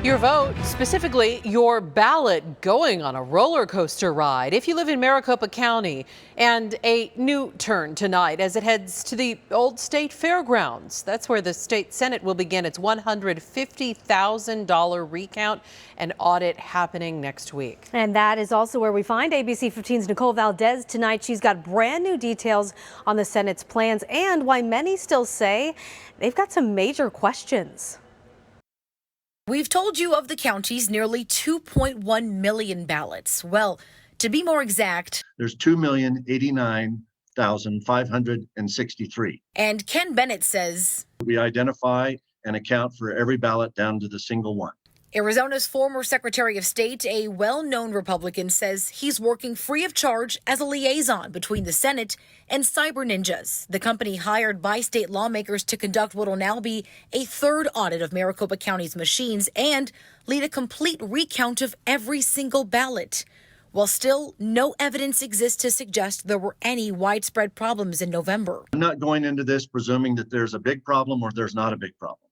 Your vote, specifically your ballot, going on a roller coaster ride if you live in Maricopa County. And a new turn tonight as it heads to the old state fairgrounds. That's where the state Senate will begin its $150,000 recount and audit happening next week. And that is also where we find ABC 15's Nicole Valdez tonight. She's got brand new details on the Senate's plans and why many still say they've got some major questions. We've told you of the county's nearly 2.1 million ballots. Well, to be more exact, there's 2,089,563. And Ken Bennett says We identify and account for every ballot down to the single one. Arizona's former Secretary of State, a well-known Republican, says he's working free of charge as a liaison between the Senate and Cyber Ninjas, the company hired by state lawmakers to conduct what will now be a third audit of Maricopa County's machines and lead a complete recount of every single ballot. While still no evidence exists to suggest there were any widespread problems in November. I'm not going into this presuming that there's a big problem or there's not a big problem.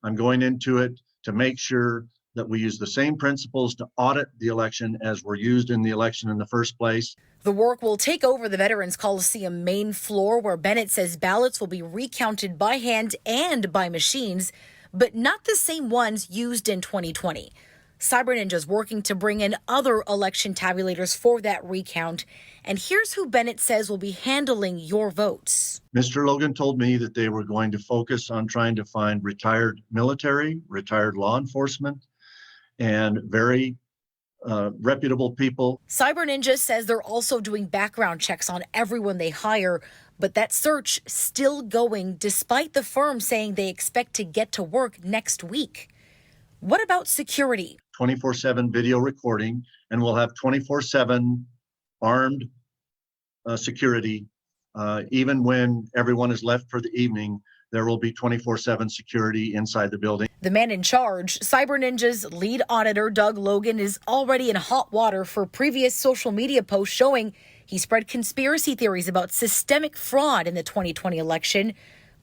I'm going into it to make sure that we use the same principles to audit the election as were used in the election in the first place. The work will take over the Veterans Coliseum main floor, where Bennett says ballots will be recounted by hand and by machines, but not the same ones used in 2020. Cyber Ninja's working to bring in other election tabulators for that recount. And here's who Bennett says will be handling your votes. Mr. Logan told me that they were going to focus on trying to find retired military, retired law enforcement, and very reputable people. Cyber Ninja says they're also doing background checks on everyone they hire, but that search still going despite the firm saying they expect to get to work next week. What about security? 24/7 video recording, and we'll have 24/7 armed security. Even when everyone is left for the evening, there will be 24/7 security inside the building. The man in charge, Cyber Ninja's lead auditor, Doug Logan, is already in hot water for previous social media posts showing he spread conspiracy theories about systemic fraud in the 2020 election.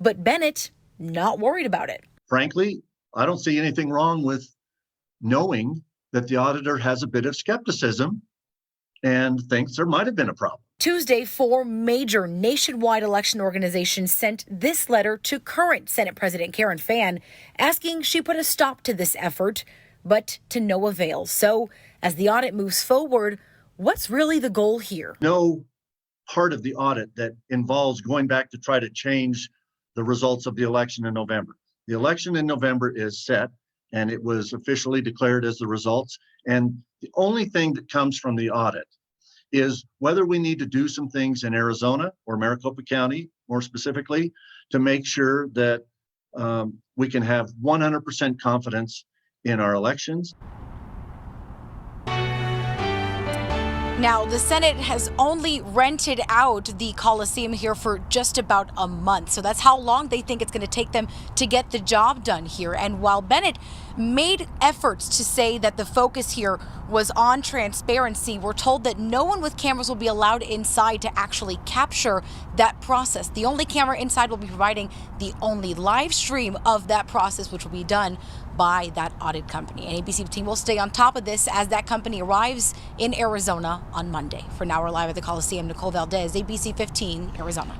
But Bennett, not worried about it. Frankly, I don't see anything wrong with knowing that the auditor has a bit of skepticism and thinks there might have been a problem. Tuesday, 4 major nationwide election organizations sent this letter to current Senate President Karen Fann, asking she put a stop to this effort, but to no avail. So, as the audit moves forward, what's really the goal here? No part of the audit that involves going back to try to change the results of the election in November. The election in November is set, and it was officially declared as the results. And the only thing that comes from the audit is whether we need to do some things in Arizona or Maricopa County, more specifically, to make sure that we can have 100% confidence in our elections. Now, the Senate has only rented out the Coliseum here for just about a month. So that's how long they think it's going to take them to get the job done here. And while Bennett made efforts to say that the focus here was on transparency, we're told that no one with cameras will be allowed inside to actually capture that process. The only camera inside will be providing the only live stream of that process, which will be done by that audit company. And ABC team will stay on top of this as that company arrives in Arizona on Monday. For now, we're live at the Coliseum. Nicole Valdez, ABC 15, Arizona.